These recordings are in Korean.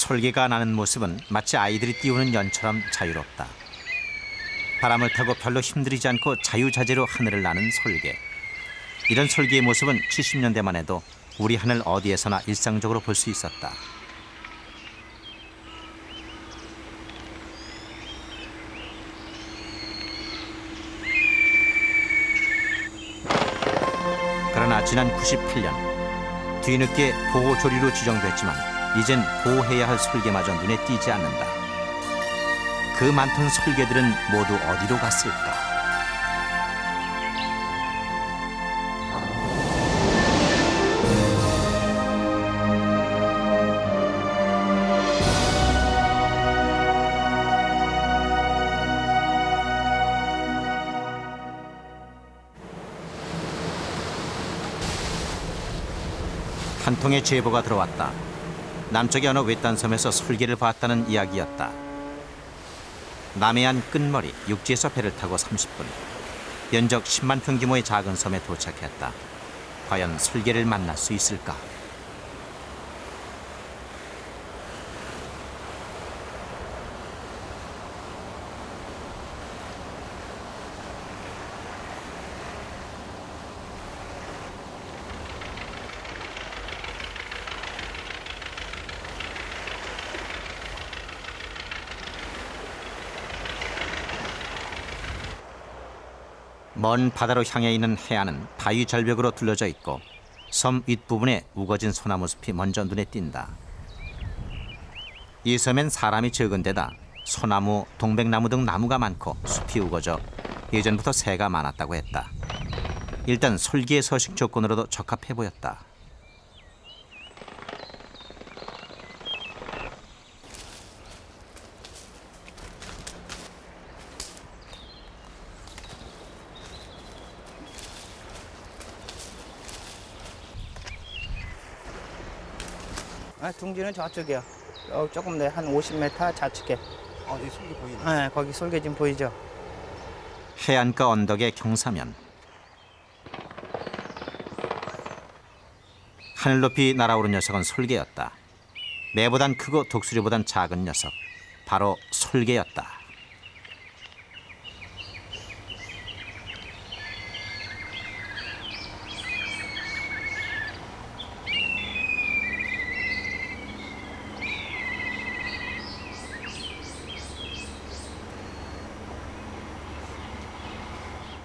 솔개가 나는 모습은 마치 아이들이 띄우는 연처럼 자유롭다. 바람을 타고 별로 힘들이지 않고 자유자재로 하늘을 나는 솔개. 이런 솔개의 모습은 70년대만 해도 우리 하늘 어디에서나 일상적으로 볼 수 있었다. 그러나 지난 98년 뒤늦게 보호조리로 지정됐지만 이젠 보호해야 할 솔개마저 눈에 띄지 않는다. 그 많던 솔개들은 모두 어디로 갔을까? 한 통의 제보가 들어왔다. 남쪽의 어느 외딴 섬에서 솔개를 봤다는 이야기였다. 남해안 끝머리 육지에서 배를 타고 30분. 면적 10만 평 규모의 작은 섬에 도착했다. 과연 솔개를 만날 수 있을까? 먼 바다로 향해 있는 해안은 바위 절벽으로 둘러져 있고 섬 윗부분에 우거진 소나무 숲이 먼저 눈에 띈다. 이 섬엔 사람이 적은 데다 소나무, 동백나무 등 나무가 많고 숲이 우거져 예전부터 새가 많았다고 했다. 일단 솔개의 서식 조건으로도 적합해 보였다. 둥지는 저쪽이요. 조금 내 한 50m 좌측에. 이 솔개 보이네. 네, 거기 솔개 지금 보이죠? 해안가 언덕의 경사면. 하늘 높이 날아오른 녀석은 솔개였다. 매보단 크고 독수리보단 작은 녀석. 바로 솔개였다.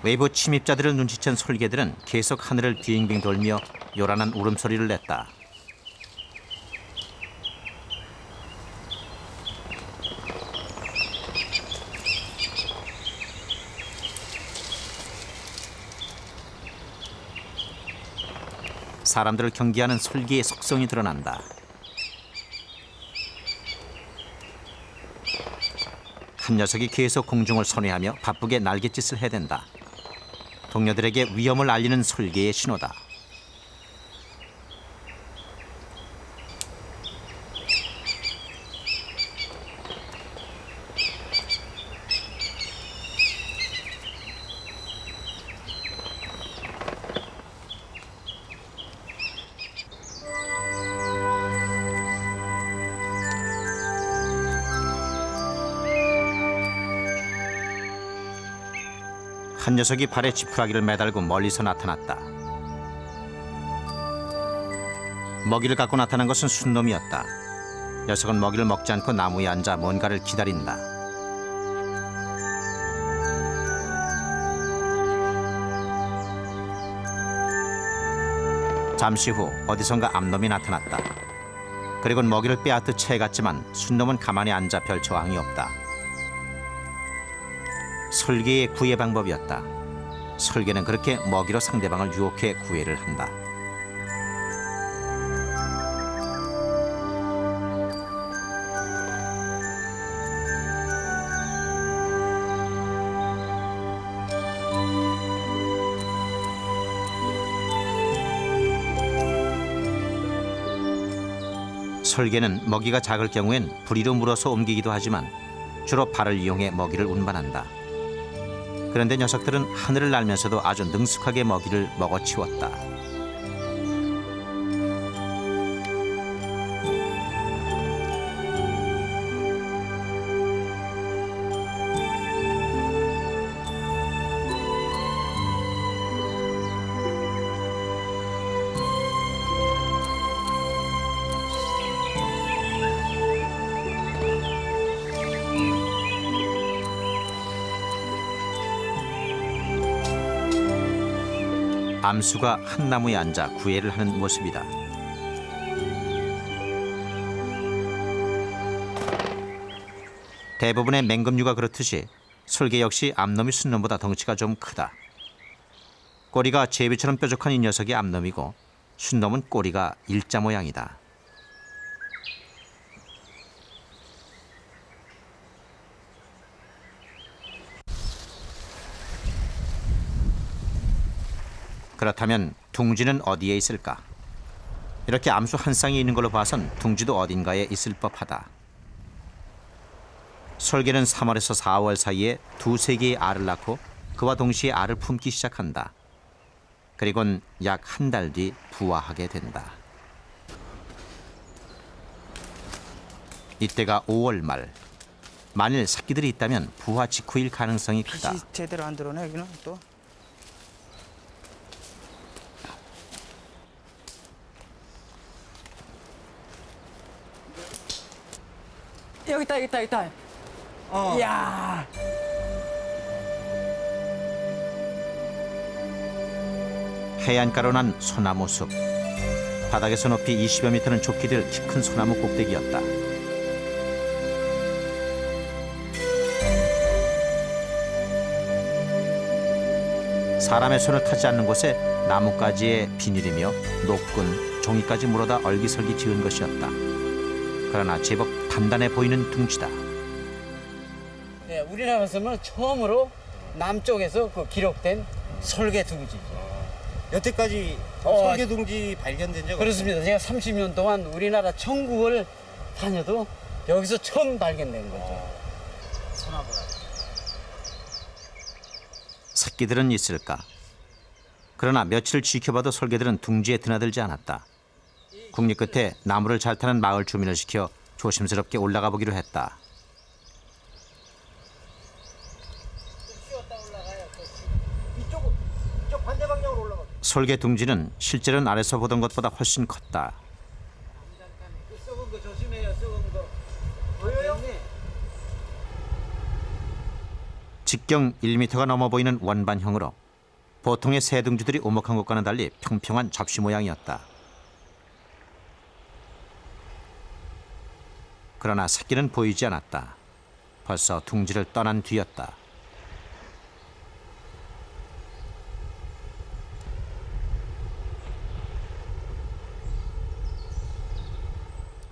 외부 침입자들을 눈치챈 솔개들은 계속 하늘을 빙빙 돌며 요란한 울음소리를 냈다. 사람들을 경계하는 솔개의 속성이 드러난다. 한 녀석이 계속 공중을 선회하며 바쁘게 날갯짓을 해댄다. 동료들에게 위험을 알리는 솔개의 신호다. 한 녀석이 발에 지푸라기를 매달고 멀리서 나타났다. 먹이를 갖고 나타난 것은 순놈이었다. 녀석은 먹이를 먹지 않고 나무에 앉아 뭔가를 기다린다. 잠시 후 어디선가 암놈이 나타났다. 그리고는 먹이를 빼앗듯 채갔지만 순놈은 가만히 앉아 별 저항이 없다. 솔개의 구애 방법이었다. 솔개는 그렇게 먹이로 상대방을 유혹해 구애를 한다. 솔개는 먹이가 작을 경우엔 부리로 물어서 옮기기도 하지만 주로 발을 이용해 먹이를 운반한다. 그런데 녀석들은 하늘을 날면서도 아주 능숙하게 먹이를 먹어치웠다. 암수가 한 나무에 앉아 구애를 하는 모습이다. 대부분의 맹금류가 그렇듯이 솔개 역시 암놈이 순놈보다 덩치가 좀 크다. 꼬리가 제비처럼 뾰족한 이 녀석이 암놈이고 순놈은 꼬리가 일자 모양이다. 그렇다면 둥지는 어디에 있을까? 이렇게 암수 한 쌍이 있는 걸로 봐선 둥지도 어딘가에 있을 법하다. 솔개는 3월에서 4월 사이에 두세 개의 알을 낳고 그와 동시에 알을 품기 시작한다. 그리고는 약 한 달 뒤 부화하게 된다. 이때가 5월 말. 만일 새끼들이 있다면 부화 직후일 가능성이 크다. 빛이 제대로 안 들어오네 여기는 또. 여기 있다, 여기 있다, 여기 있다. 이야. 해안가로 난 소나무 숲. 바닥에서 높이 20여 미터는 좁게 될 키 큰 소나무 꼭대기였다. 사람의 손을 타지 않는 곳에 나뭇가지에 비닐이며 녹근, 종이까지 물어다 얼기설기 지은 것이었다. 그러나 제법 단단해 보이는 둥지다. 네, 우리나라에서는 처음으로 남쪽에서 그 기록된 솔개둥지죠. 여태까지 어, 솔개둥지 발견된 적 그렇습니다. 제가 30년 동안 우리나라 전국을 다녀도 여기서 처음 발견된 거죠. 새끼들은 있을까? 그러나 며칠 지켜봐도 솔개들은 둥지에 드나들지 않았다. 국리 끝에 나무를 잘 타는 마을 주민을 시켜 조심스럽게 올라가 보기로 했다. 이쪽 반대 방향으로 올라가. 솔개 둥지는 실제로는 아래서 보던 것보다 훨씬 컸다. 썩은 거 조심해요. 썩은 거. 보여요? 직경 1m가 넘어 보이는 원반형으로 보통의 새 둥지들이 오목한 것과는 달리 평평한 접시 모양이었다. 그러나 새끼는 보이지 않았다. 벌써 둥지를 떠난 뒤였다.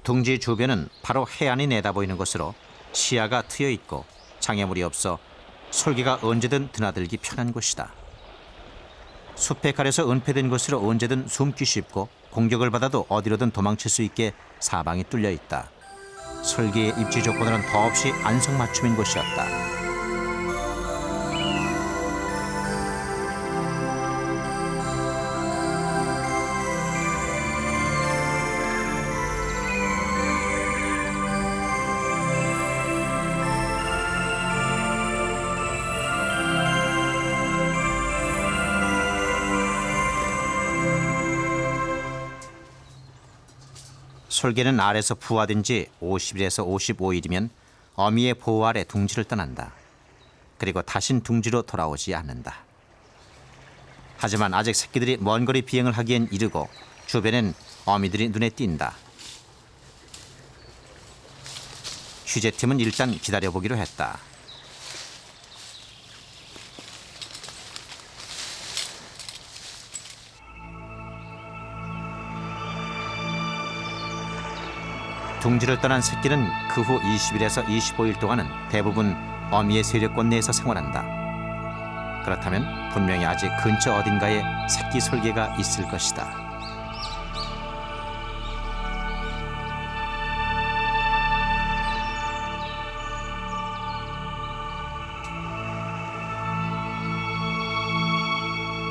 둥지 주변은 바로 해안이 내다보이는 곳으로 시야가 트여 있고 장애물이 없어 솔개가 언제든 드나들기 편한 곳이다. 숲에 가려서 은폐된 곳으로 언제든 숨기 쉽고 공격을 받아도 어디로든 도망칠 수 있게 사방이 뚫려 있다. 솔개의 입지 조건으로는 더없이 안성맞춤인 곳이었다. 솔개는 알에서 부화된 지 50일에서 55일이면 어미의 보호 아래 둥지를 떠난다. 그리고 다신 둥지로 돌아오지 않는다. 하지만 아직 새끼들이 먼 거리 비행을 하기엔 이르고 주변엔 어미들이 눈에 띈다. 취재팀은 일단 기다려보기로 했다. 둥지를 떠난 새끼는 그 후 20일에서 25일 동안은 대부분 어미의 세력권 내에서 생활한다. 그렇다면 분명히 아직 근처 어딘가에 새끼 솔개가 있을 것이다.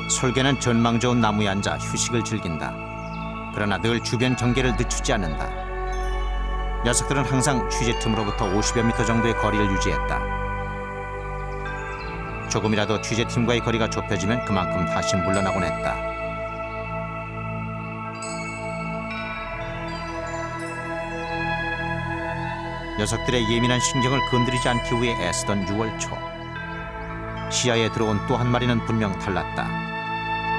솔개는 전망 좋은 나무에 앉아 휴식을 즐긴다. 그러나 늘 주변 경계를 늦추지 않는다. 녀석들은 항상 취재 틈으로부터 50여 미터 정도의 거리를 유지했다. 조금이라도 취재팀과의 거리가 좁혀지면 그만큼 다시 물러나곤 했다. 녀석들의 예민한 신경을 건드리지 않기 위해 애쓰던 6월 초. 시야에 들어온 또 한 마리는 분명 달랐다.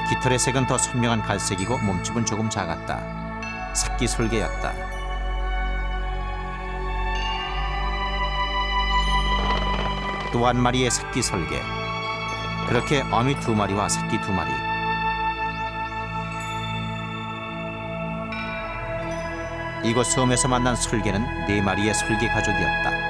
깃털의 색은 더 선명한 갈색이고 몸집은 조금 작았다. 새끼 솔개였다. 또 한 마리의 새끼 솔개. 그렇게 어미 2마리와 새끼 2마리. 이곳 섬에서 만난 솔개는 4마리의 솔개 가족이었다.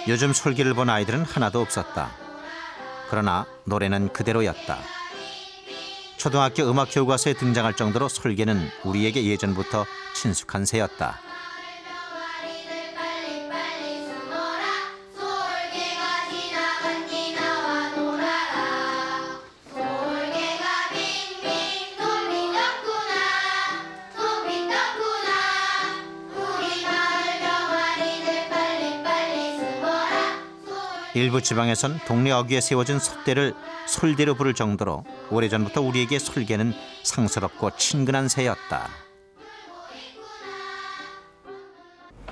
요즘 솔개를 본 아이들은 하나도 없었다. 그러나 노래는 그대로였다. 초등학교 음악교과서에 등장할 정도로 솔개는 우리에게 예전부터 친숙한 새였다. 일부 지방에선 동네 어귀에 세워진 솥대를 솔대로 부를 정도로 오래전부터 우리에게 솔개는 상스럽고 친근한 새였다.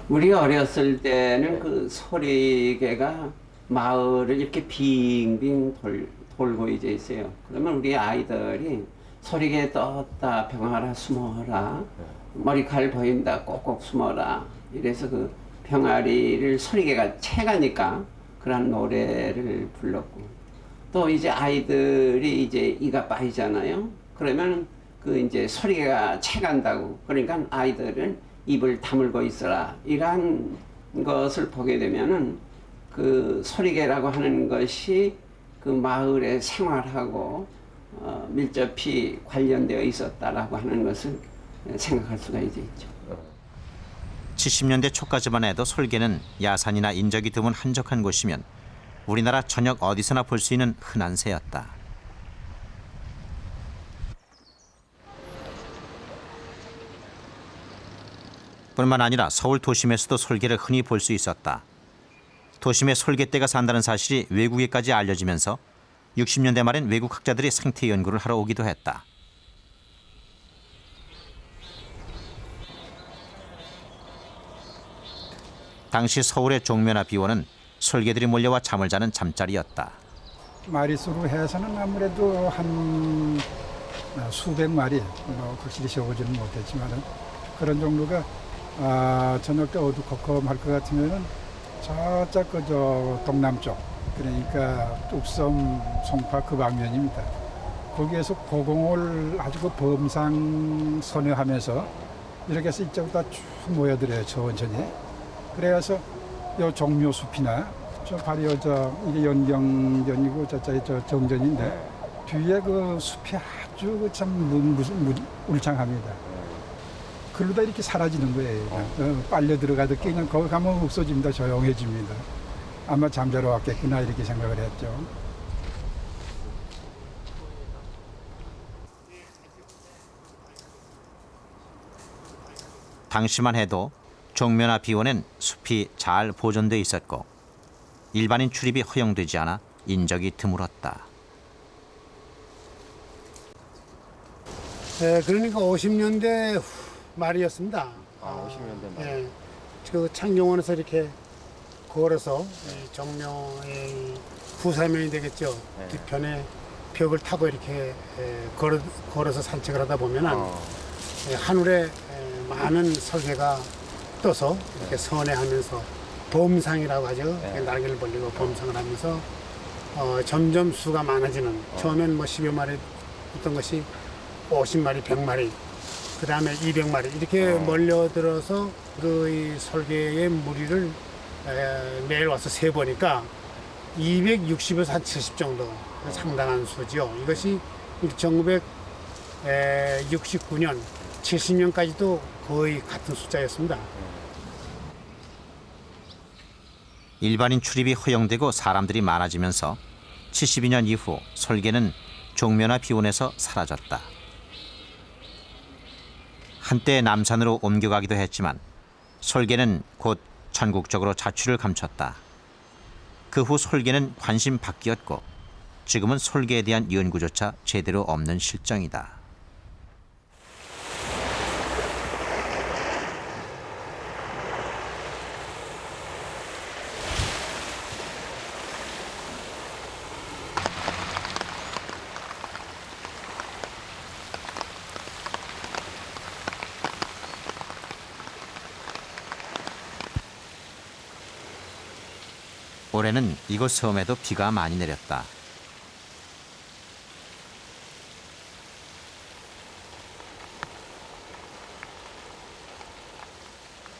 우리 어렸을 때는 그 소리개가 마을을 이렇게 빙빙 돌고 이제 있어요. 그러면 우리 아이들이 소리개 떴다 평화라 숨어라, 머리칼 보인다 꼭꼭 숨어라, 이래서 그 병아리를 소리개가 채가니까 그런 노래를 불렀고, 또 이제 아이들이 이제 이가 빠이잖아요. 그러면 그 이제 소리가 채간다고, 그러니까 아이들은 입을 다물고 있어라, 이러한 것을 보게 되면은 그 소리개라고 하는 것이 그 마을의 생활하고 밀접히 관련되어 있었다라고 하는 것을 생각할 수가 이제 있죠. 70년대 초까지만 해도 솔개는 야산이나 인적이 드문 한적한 곳이면 우리나라 전역 어디서나 볼 수 있는 흔한 새였다. 뿐만 아니라 서울 도심에서도 솔개를 흔히 볼 수 있었다. 도심에 솔개떼가 산다는 사실이 외국에까지 알려지면서 60년대 말엔 외국 학자들이 생태 연구를 하러 오기도 했다. 당시 서울의 종묘나 비원은 솔개들이 몰려와 잠을 자는 잠자리였다. 마리수로 해서는 아무래도 한 수백 마리, 확실히 세워지는 못했지만 그런 정도가 저녁 때 어두컴컴할 것 같으면은 저쪽 그저 동남쪽, 그러니까 뚝섬 송파 그 방면입니다. 거기에서 고공을 아주 그 범상 선회하면서 이렇게 해서 이쪽으로 다 쭉 모여들어요, 천천히. 그래서 요 종묘숲이나 저 바로 이게 연경전이고 저 정전인데 뒤에 그 숲이 아주 참 울창합니다. 그러다 이렇게 사라지는 거예요. 빨려 들어가도 그냥 거기 가면 없어집니다. 조용해집니다. 아마 잠자러 왔겠구나 이렇게 생각을 했죠. 당시만 해도 종묘나 비원엔 숲이 잘 보존돼 있었고 일반인 출입이 허용되지 않아 인적이 드물었다. 네, 그러니까 50년대 말이었습니다. 50년대 말. 예, 그 창경원에서 이렇게 걸어서 정묘의 후사면이 되겠죠. 네. 뒤편에 벽을 타고 이렇게 걸어서 산책을 하다 보면은 하늘에 많은 설계가 떠서 이렇게 선회하면서 범상이라고 하죠. 네. 날개를 벌리고 범상을 하면서 점점 수가 많아지는, 처음엔 뭐 10여 마리 있던 것이 50마리, 100마리, 그 다음에 200마리 이렇게 몰려들어서 그 설계의 무리를 매일 와서 세보니까 260에서 한 70 정도 상당한 수죠. 이것이 1969년, 70년까지도 거의 같은 숫자였습니다. 일반인 출입이 허용되고 사람들이 많아지면서 72년 이후 솔개는 종묘나 비원에서 사라졌다. 한때 남산으로 옮겨가기도 했지만 솔개는 곧 전국적으로 자취를 감췄다. 그 후 솔개는 관심 밖이었고 지금은 솔개에 대한 연구조차 제대로 없는 실정이다. 올해는 이곳 섬에도 비가 많이 내렸다.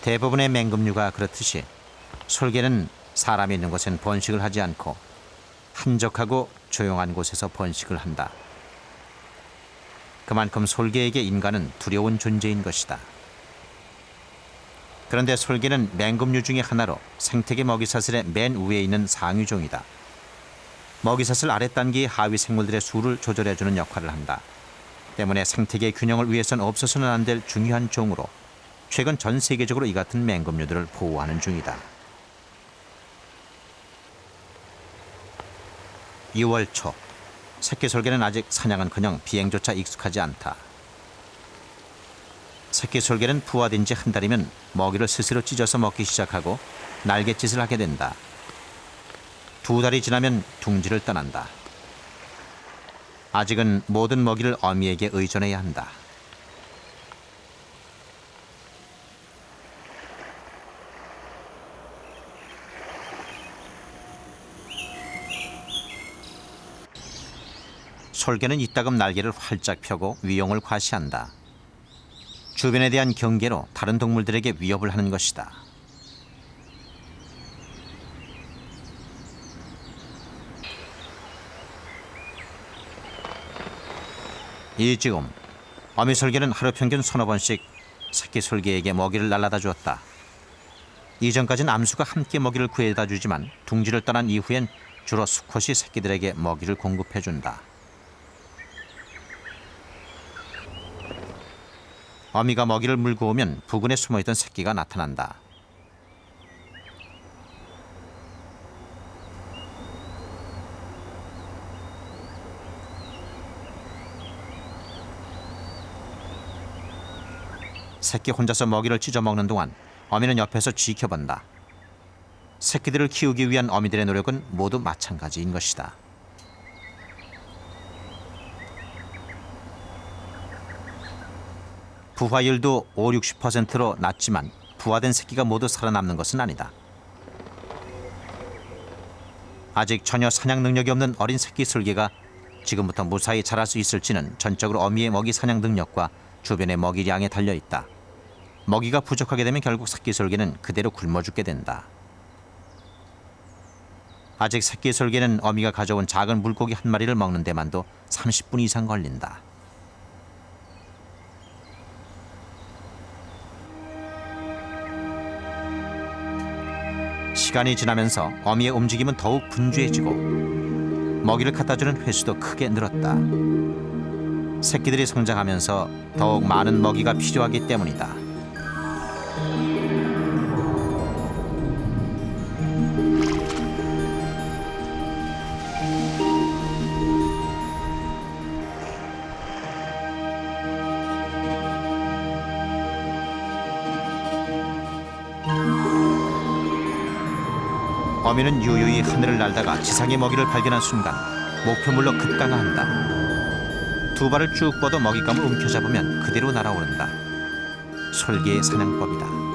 대부분의 맹금류가 그렇듯이 솔개는 사람이 있는 곳엔 번식을 하지 않고 한적하고 조용한 곳에서 번식을 한다. 그만큼 솔개에게 인간은 두려운 존재인 것이다. 그런데 솔개는 맹금류 중의 하나로 생태계 먹이사슬의 맨 위에 있는 상위종이다. 먹이사슬 아랫단계의 하위 생물들의 수를 조절해주는 역할을 한다. 때문에 생태계 균형을 위해선 없어서는 안 될 중요한 종으로 최근 전 세계적으로 이 같은 맹금류들을 보호하는 중이다. 2월 초, 새끼 솔개는 아직 사냥은커녕 비행조차 익숙하지 않다. 새끼 솔개는 부화된 지 한 달이면 먹이를 스스로 찢어서 먹기 시작하고 날갯짓을 하게 된다. 2달이 지나면 둥지를 떠난다. 아직은 모든 먹이를 어미에게 의존해야 한다. 솔개는 이따금 날개를 활짝 펴고 위용을 과시한다. 주변에 대한 경계로 다른 동물들에게 위협을 하는 것이다. 이즈음, 어미 솔개는 하루 평균 서너 번씩 새끼 솔개에게 먹이를 날라다 주었다. 이전까지는 암수가 함께 먹이를 구해다 주지만 둥지를 떠난 이후엔 주로 수컷이 새끼들에게 먹이를 공급해준다. 어미가 먹이를 물고 오면 부근에 숨어있던 새끼가 나타난다. 새끼 혼자서 먹이를 찢어 먹는 동안 어미는 옆에서 지켜본다. 새끼들을 키우기 위한 어미들의 노력은 모두 마찬가지인 것이다. 부화율도 50-60%로 낮지만 부화된 새끼가 모두 살아남는 것은 아니다. 아직 전혀 사냥 능력이 없는 어린 새끼 솔개가 지금부터 무사히 자랄 수 있을지는 전적으로 어미의 먹이 사냥 능력과 주변의 먹이량에 달려있다. 먹이가 부족하게 되면 결국 새끼 솔개는 그대로 굶어 죽게 된다. 아직 새끼 솔개는 어미가 가져온 작은 물고기 한 마리를 먹는 데만도 30분 이상 걸린다. 시간이 지나면서 어미의 움직임은 더욱 분주해지고 먹이를 갖다주는 횟수도 크게 늘었다. 새끼들이 성장하면서 더욱 많은 먹이가 필요하기 때문이다. 어미는 유유히 하늘을 날다가 지상의 먹이를 발견한 순간 목표물로 급강하한다. 두 발을 쭉 뻗어 먹잇감을 움켜잡으면 그대로 날아오른다. 솔개의 사냥법이다.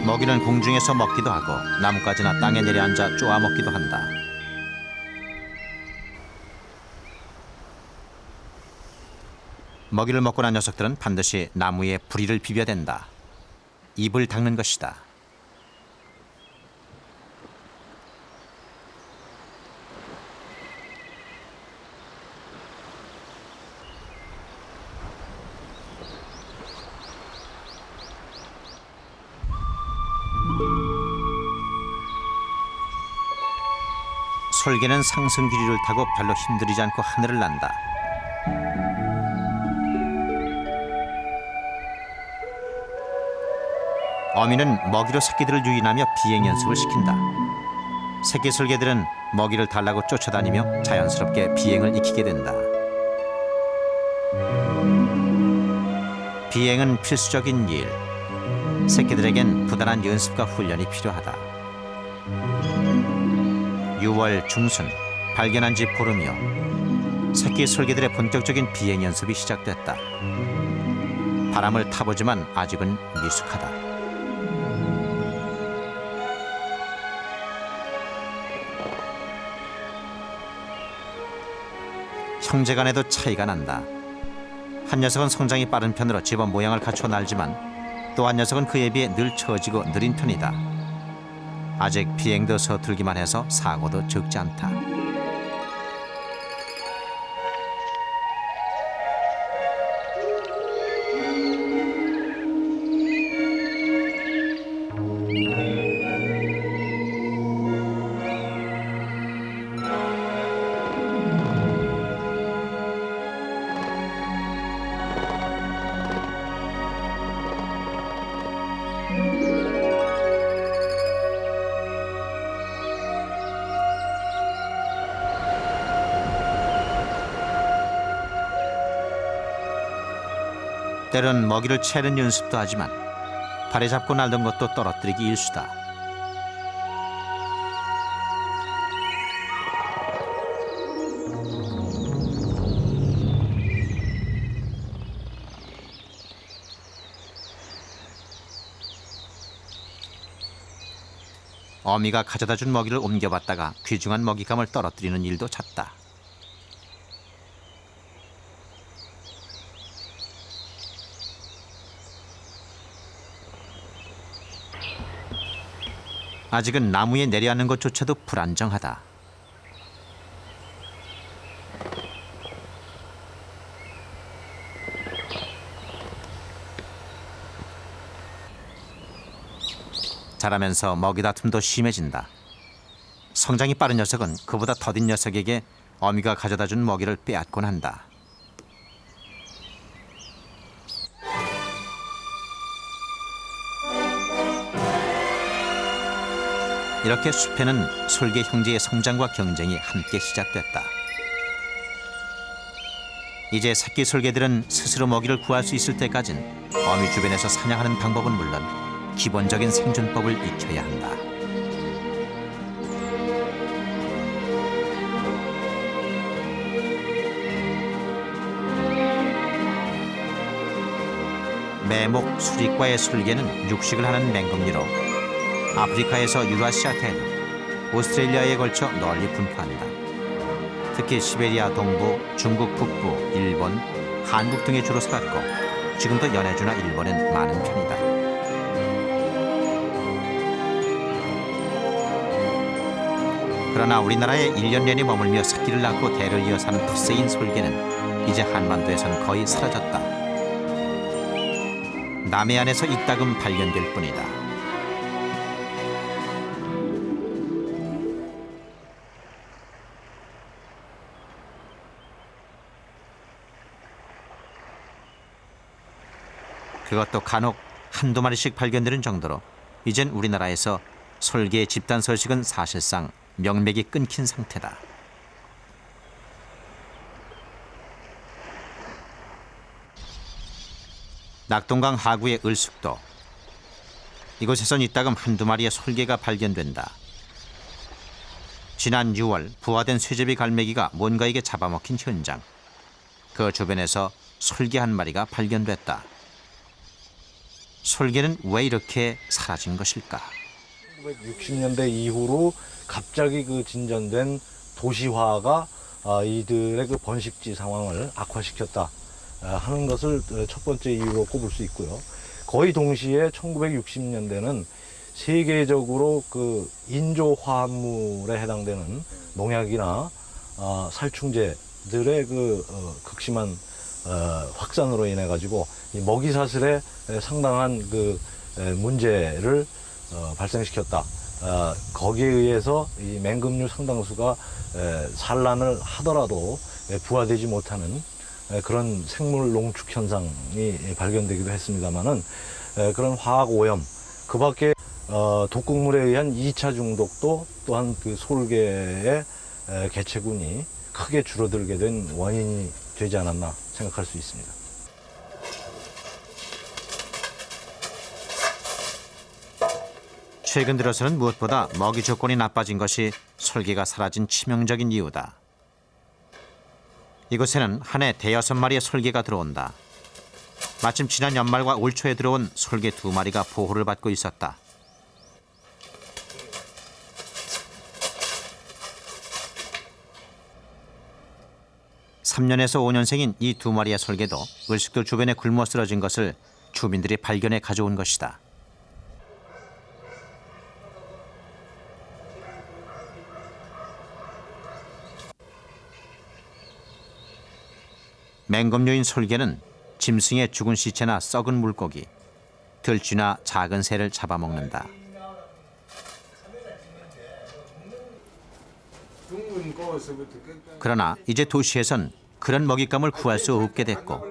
먹이는 공중에서 먹기도 하고 나뭇가지나 땅에 내려앉아 쪼아 먹기도 한다. 먹이를 먹고 난 녀석들은 반드시 나무에 부리를 비벼야 된다. 입을 닦는 것이다. 솔개는 상승 기류를 타고 별로 힘들이지 않고 하늘을 난다. 어미는 먹이로 새끼들을 유인하며 비행 연습을 시킨다. 새끼 솔개들은 먹이를 달라고 쫓아다니며 자연스럽게 비행을 익히게 된다. 비행은 필수적인 일. 새끼들에겐 부단한 연습과 훈련이 필요하다. 6월 중순, 발견한 지 보름여 새끼 솔개들의 본격적인 비행 연습이 시작됐다. 바람을 타보지만 아직은 미숙하다. 형제 간에도 차이가 난다. 한 녀석은 성장이 빠른 편으로 제법 모양을 갖춰 날지만 또 한 녀석은 그에 비해 늘 처지고 느린 편이다. 아직 비행도 서툴기만 해서 사고도 적지 않다. 때론 먹이를 채는 연습도 하지만 발에 잡고 날던 것도 떨어뜨리기 일수다. 어미가 가져다 준 먹이를 옮겨봤다가 귀중한 먹잇감을 떨어뜨리는 일도 잦다. 아직은 나무에 내려앉는 것조차도 불안정하다. 자라면서 먹이 다툼도 심해진다. 성장이 빠른 녀석은 그보다 더딘 녀석에게 어미가 가져다 준 먹이를 빼앗곤 한다. 이렇게 숲에는 솔개 형제의 성장과 경쟁이 함께 시작됐다. 이제 새끼 솔개들은 스스로 먹이를 구할 수 있을 때까진 어미 주변에서 사냥하는 방법은 물론 기본적인 생존법을 익혀야 한다. 매목 수리과의 솔개는 육식을 하는 맹금류로 아프리카에서 유라시아 대륙, 오스트레일리아에 걸쳐 널리 분포한다. 특히 시베리아 동부, 중국 북부, 일본, 한국 등에 주로 살았고 지금도 연해주나 일본엔 많은 편이다. 그러나 우리나라에 1년 내내 머물며 새끼를 낳고 대를 이어 사는 텃세인 솔개는 이제 한반도에선 거의 사라졌다. 남해안에서 이따금 발견될 뿐이다. 그것도 간혹 한두 마리씩 발견되는 정도로 이젠 우리나라에서 솔개의 집단 서식은 사실상 명맥이 끊긴 상태다. 낙동강 하구의 을숙도. 이곳에선 이따금 한두 마리의 솔개가 발견된다. 지난 6월 부화된 쇠제비 갈매기가 뭔가에게 잡아먹힌 현장. 그 주변에서 솔개 한 마리가 발견됐다. 솔개는 왜 이렇게 사라진 것일까? 1960년대 이후로 갑자기 그 진전된 도시화가 이들의 그 번식지 상황을 악화시켰다 하는 것을 첫 번째 이유로 꼽을 수 있고요. 거의 동시에 1960년대는 세계적으로 그 인조 화합물에 해당되는 농약이나 살충제들의 그 극심한 확산으로 인해 가지고 먹이 사슬에 상당한 그 문제를 발생시켰다. 거기에 의해서 이 맹금류 상당수가 산란을 하더라도 부화되지 못하는 그런 생물 농축 현상이 발견되기도 했습니다만은 그런 화학 오염, 그 밖에 독극물에 의한 2차 중독도 또한 그 솔개의 개체군이 크게 줄어들게 된 원인이 되지 않았나 생각할 수 있습니다. 최근 들어서는 무엇보다 먹이 조건이 나빠진 것이 솔개가 사라진 치명적인 이유다. 이곳에는 한 해 대여섯 마리의 솔개가 들어온다. 마침 지난 연말과 올 초에 들어온 솔개 2마리가 보호를 받고 있었다. (3년에서 5년생인) 이 2마리의 솔개도 을식도 주변에 굶어 쓰러진 것을 주민들이 발견해 가져온 것이다. 맹금류인 솔개는 짐승의 죽은 시체나 썩은 물고기, 들쥐나 작은 새를 잡아먹는다. 그러나 이제 도시에선 그런 먹잇감을 구할 수 없게 됐고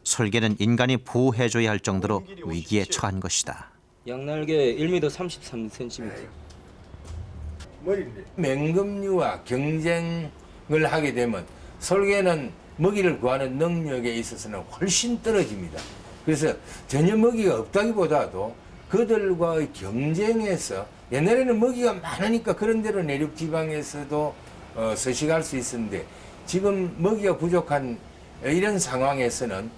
솔개는 인간이 보호해줘야 할 정도로 위기에 처한 것이다. 양날개 1m 33cm. 맹금류와 경쟁을 하게 되면 솔개는 먹이를 구하는 능력에 있어서는 훨씬 떨어집니다. 그래서 전혀 먹이가 없다기보다도 그들과의 경쟁에서 옛날에는 먹이가 많으니까 그런 대로 내륙 지방에서도 서식할 수 있었는데 지금 먹이가 부족한 이런 상황에서는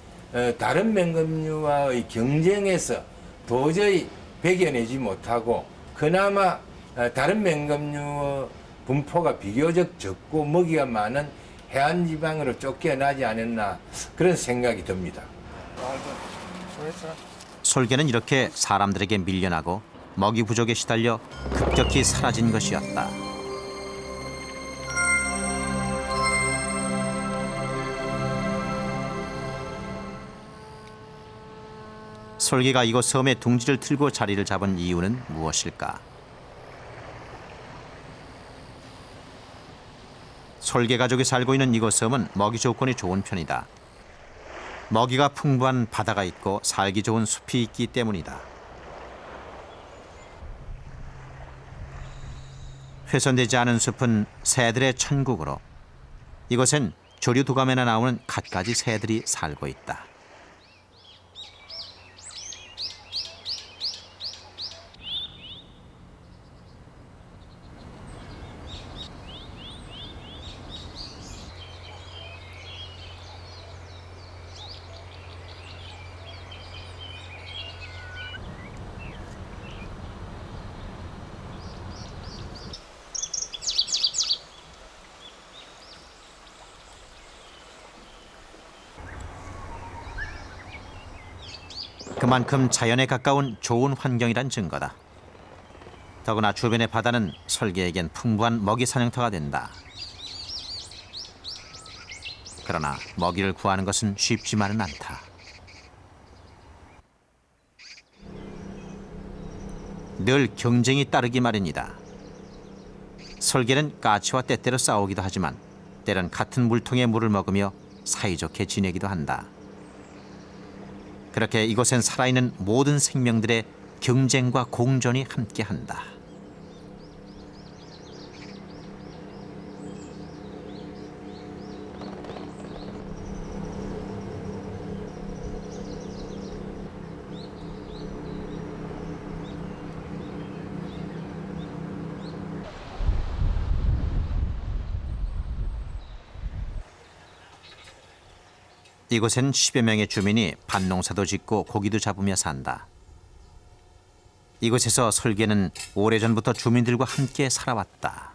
다른 맹금류와의 경쟁에서 도저히 배겨내지 못하고 그나마 다른 맹금류 분포가 비교적 적고 먹이가 많은 해안 지방으로 쫓겨나지 않았나 그런 생각이 듭니다. 솔개는 이렇게 사람들에게 밀려나고 먹이 부족에 시달려 급격히 사라진 것이었다. 솔개가 이곳 섬에 둥지를 틀고 자리를 잡은 이유는 무엇일까? 솔개 가족이 살고 있는 이곳 섬은 먹이 조건이 좋은 편이다. 먹이가 풍부한 바다가 있고 살기 좋은 숲이 있기 때문이다. 훼손되지 않은 숲은 새들의 천국으로 이곳엔 조류 도감에나 나오는 갖가지 새들이 살고 있다. 그만큼 자연에 가까운 좋은 환경이란 증거다. 더구나 주변의 바다는 솔개에겐 풍부한 먹이 사냥터가 된다. 그러나 먹이를 구하는 것은 쉽지만은 않다. 늘 경쟁이 따르기 마련이다. 솔개는 까치와 때때로 싸우기도 하지만 때론 같은 물통에 물을 먹으며 사이좋게 지내기도 한다. 그렇게 이곳엔 살아있는 모든 생명들의 경쟁과 공존이 함께한다. 이곳엔 10여 명의 주민이 밭농사도 짓고 고기도 잡으며 산다. 이곳에서 솔개는 오래전부터 주민들과 함께 살아왔다.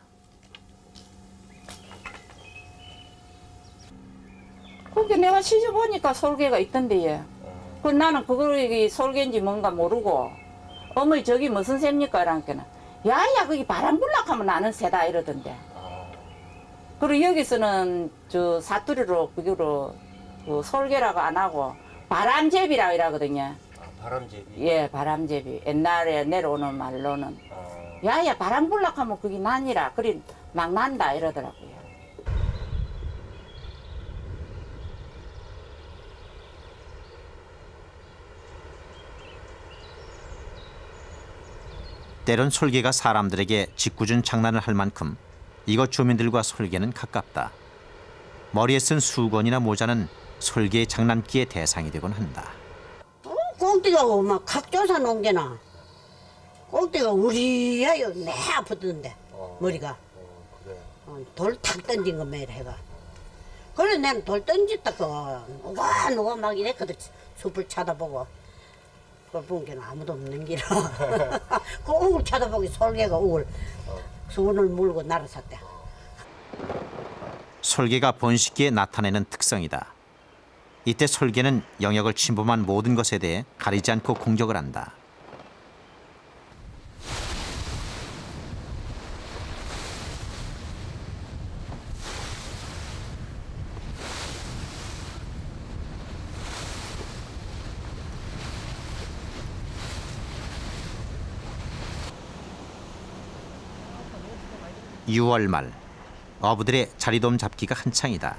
그게 내가 시집 오니까 솔개가 있던데 얘. 그 나는 그거 솔개인지 뭔가 모르고 어머니 저기 무슨 새입니까? 이러니까 야야 거기 바람 불락하면 나는 새다 이러던데. 그리고 여기서는 저 사투리로 그거로 그 솔개라고 안 하고 바람제비라고 이러거든요. 바람제비. 예, 바람제비. 옛날에 내려오는 말로는. 야야 바람 불락하면 그게 난이라 그래 막 난다 이러더라고요. 때론 솔개가 사람들에게 짓궂은 장난을 할 만큼 이곳 주민들과 솔개는 가깝다. 머리에 쓴 수건이나 모자는 솔개의 장난기의 대상이 되곤 한다. 꽁띠가 막 각조사 놓은 게나 꽁띠가 우리야 내 아프던데 머리가 돌 탁 던진 거 매일 해가 그래 내가 돌 던졌다가 누가 막 이랬거든 숲을 쳐다보고 그걸 본 게는 아무도 없는 기라 그 우울 쳐다보기 솔개가 우울 손을 물고 날아섰대. 솔개가 번식기에 나타내는 특성이다. 이때 솔개는 영역을 침범한 모든 것에 대해 가리지 않고 공격을 한다. (6월) 말 어부들의 자리돔 잡기가 한창이다.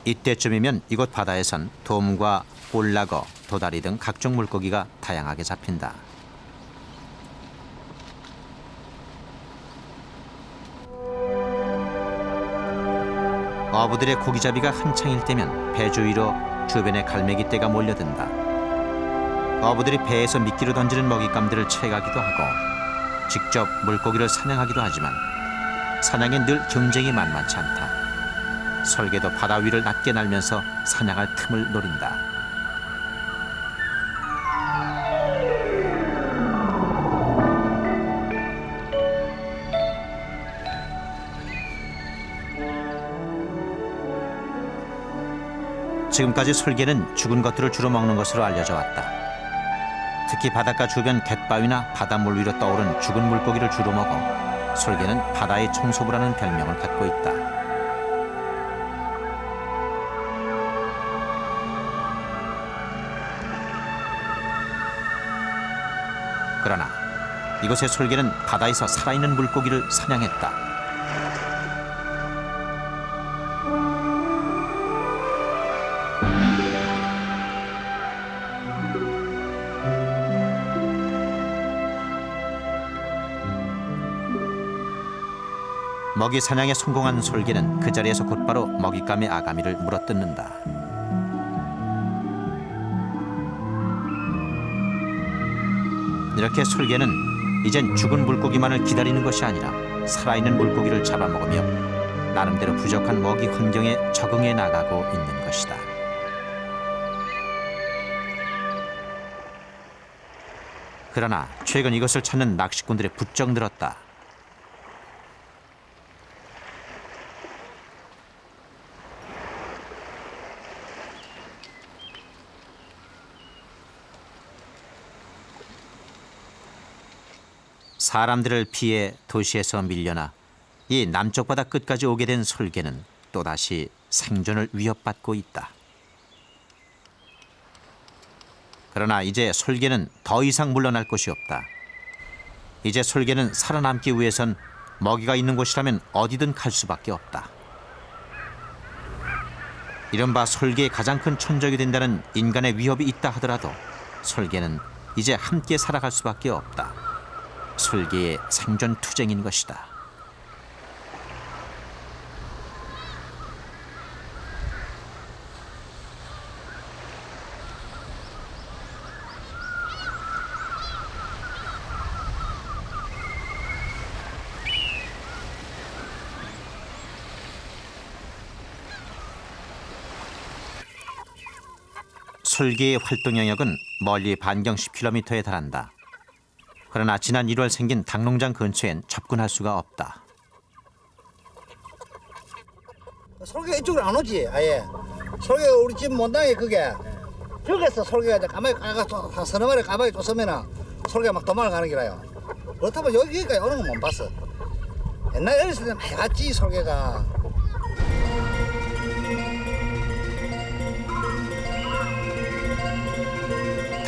이때쯤이면 이곳 바다에선 돔과 볼락어, 도다리 등 각종 물고기가 다양하게 잡힌다. 어부들의 고기잡이가 한창일 때면 배 주위로 주변에 갈매기 떼가 몰려든다. 어부들이 배에서 미끼로 던지는 먹잇감들을 채가기도 하고 직접 물고기를 사냥하기도 하지만 사냥엔 늘 경쟁이 만만치 않다. 솔개도 바다 위를 낮게 날면서 사냥할 틈을 노린다. 지금까지 솔개는 죽은 것들을 주로 먹는 것으로 알려져 왔다. 특히 바닷가 주변 갯바위나 바닷물 위로 떠오른 죽은 물고기를 주로 먹어 솔개는 바다의 청소부라는 별명을 갖고 있다. 그러나 이곳의 솔개는 바다에서 살아있는 물고기를 사냥했다. 먹이 사냥에 성공한 솔개는 그 자리에서 곧바로 먹잇감의 아가미를 물어뜯는다. 이렇게 솔개는 이젠 죽은 물고기만을 기다리는 것이 아니라 살아있는 물고기를 잡아먹으며 나름대로 부족한 먹이 환경에 적응해 나가고 있는 것이다. 그러나 최근 이것을 찾는 낚시꾼들이 부쩍 늘었다. 사람들을 피해 도시에서 밀려나 이 남쪽 바다 끝까지 오게 된 솔개는 또다시 생존을 위협받고 있다. 그러나 이제 솔개는 더 이상 물러날 곳이 없다. 이제 솔개는 살아남기 위해선 먹이가 있는 곳이라면 어디든 갈 수밖에 없다. 이른바 솔개의 가장 큰 천적이 된다는 인간의 위협이 있다 하더라도 솔개는 이제 함께 살아갈 수밖에 없다. 솔개의 생존 투쟁인 것이다. 솔개의 활동 영역은 멀리 반경 10km에 달한다. 그러나 지난 1월 생긴 닭농장 근처엔 접근할 수가 없다. 솔개가 이쪽으로 안 오지 아예. 솔개가 우리 집 못당해 그게. 저기서 솔개가 이제 가만히 가서 한 서너 마리 가만히 쫓으면은 솔개가 막 도망을 가는 기라요. 그렇다면 여기까지 오는 건 못 봤어. 옛날에 어렸을 때 많이 갔지 솔개가.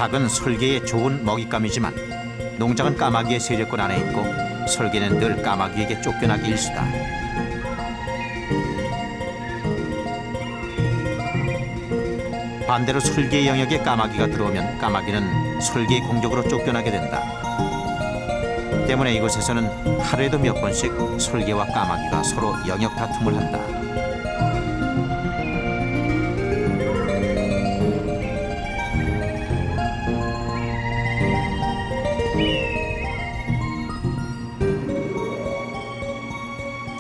닭은 솔개의 좋은 먹잇감이지만 농장은 까마귀의 세력권 안에 있고 솔개는 늘 까마귀에게 쫓겨나기 일쑤다. 반대로 솔개의 영역에 까마귀가 들어오면 까마귀는 솔개의 공격으로 쫓겨나게 된다. 때문에 이곳에서는 하루에도 몇 번씩 솔개와 까마귀가 서로 영역 다툼을 한다.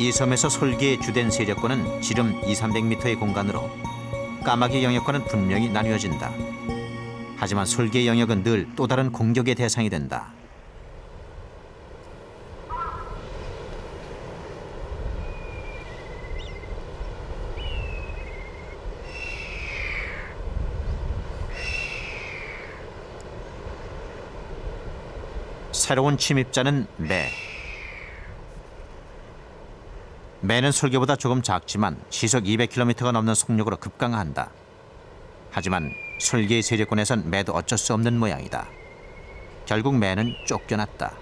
이 섬에서 솔개의 주된 세력권은 지름 200~300m의 공간으로 까마귀 영역과는 분명히 나뉘어진다. 하지만 솔개의 영역은 늘 또 다른 공격의 대상이 된다. 새로운 침입자는 매. 매는 솔개보다 조금 작지만 시속 200km가 넘는 속력으로 급강하한다. 하지만 솔개의 세력권에선 매도 어쩔 수 없는 모양이다. 결국 매는 쫓겨났다.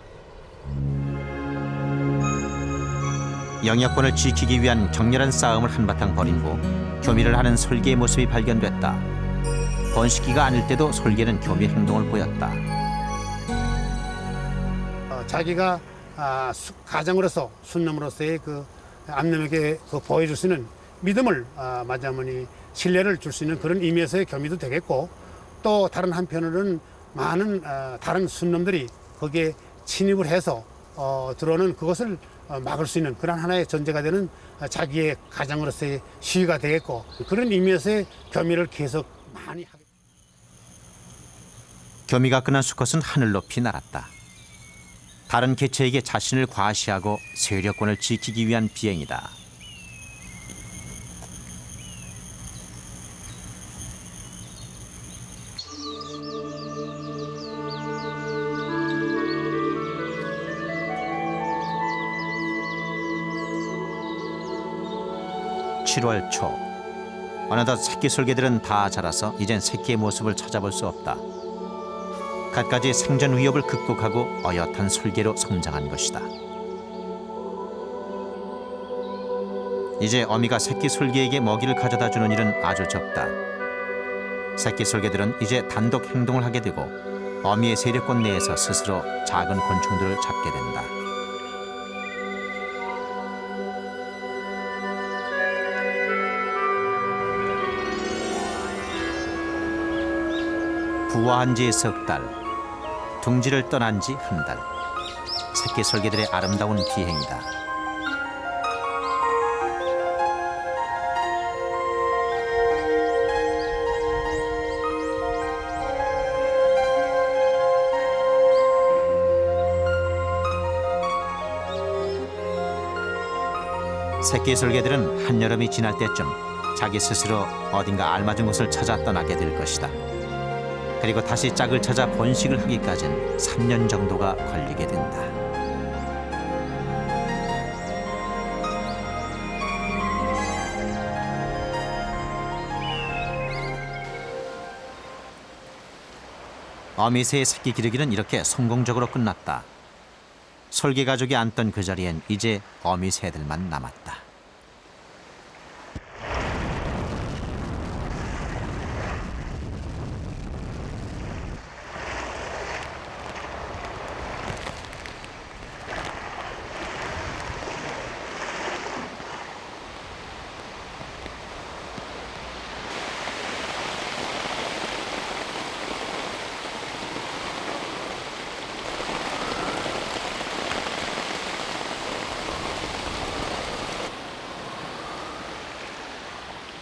영역권을 지키기 위한 격렬한 싸움을 한바탕 벌인 후 교미를 하는 솔개의 모습이 발견됐다. 번식기가 아닐 때도 솔개는 교미 행동을 보였다. 자기가 가장으로서 순놈으로서의 그 암놈에게 보여줄 수 있는 믿음을 마자머니 신뢰를 줄 수 있는 그런 의미에서의 교미도 되겠고, 또 다른 한편으로는 많은 다른 순놈들이 거기에 침입을 해서 들어오는 그것을 막을 수 있는 그런 하나의 전제가 되는 자기의 가장으로서의 시위가 되겠고, 그런 의미에서의 교미를 계속 많이 하게. 교미가 끝난 수컷은 하늘 높이 날았다. 다른 개체에게 자신을 과시하고 세력권을 지키기 위한 비행이다. (7월) 초 어느덧 새끼 솔개들은 다 자라서 이젠 새끼의 모습을 찾아볼 수 없다. 갖가지 생존 위협을 극복하고 어엿한 솔개로 성장한 것이다. 이제 어미가 새끼 솔개에게 먹이를 가져다 주는 일은 아주 적다. 새끼 솔개들은 이제 단독 행동을 하게 되고 어미의 세력권 내에서 스스로 작은 곤충들을 잡게 된다. 부화한 지 석 달, 둥지를 떠난 지 한 달. 새끼 솔개들의 아름다운 비행이다. 새끼 솔개들은 한여름이 지날 때쯤 자기 스스로 어딘가 알맞은 곳을 찾아 떠나게 될 것이다. 그리고 다시 짝을 찾아 번식을 하기까지는 3년 정도가 걸리게 된다. 어미새의 새끼 기르기는 이렇게 성공적으로 끝났다. 솔개 가족이 앉던 그 자리엔 이제 어미새들만 남았다.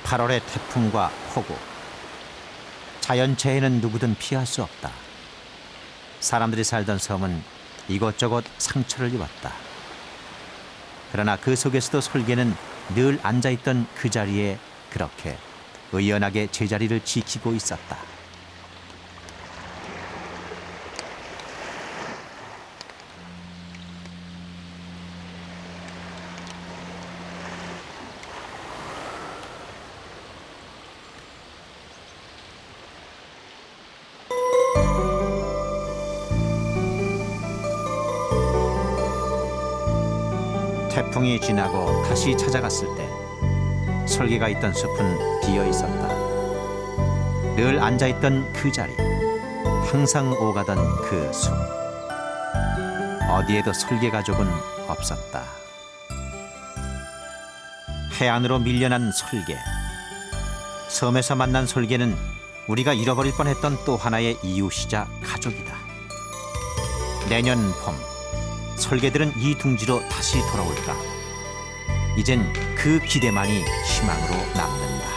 (8월의) 태풍과 폭우. 자연재해는 누구든 피할 수 없다. 사람들이 살던 섬은 이곳저곳 상처를 입었다. 그러나 그 속에서도 솔개는 늘 앉아있던 그 자리에 그렇게 의연하게 제자리를 지키고 있었다. 태풍이 지나고 다시 찾아갔을 때 설계가 있던 숲은 비어 있었다. 늘 앉아있던 그 자리, 항상 오가던 그 숲. 어디에도 설계 가족은 없었다. 해안으로 밀려난 설계. 섬에서 만난 설계는 우리가 잃어버릴 뻔했던 또 하나의 이웃이자 가족이다. 내년 봄, 설계들은 이 둥지로 다시 돌아올까? 이젠 그 기대만이 희망으로 남는다.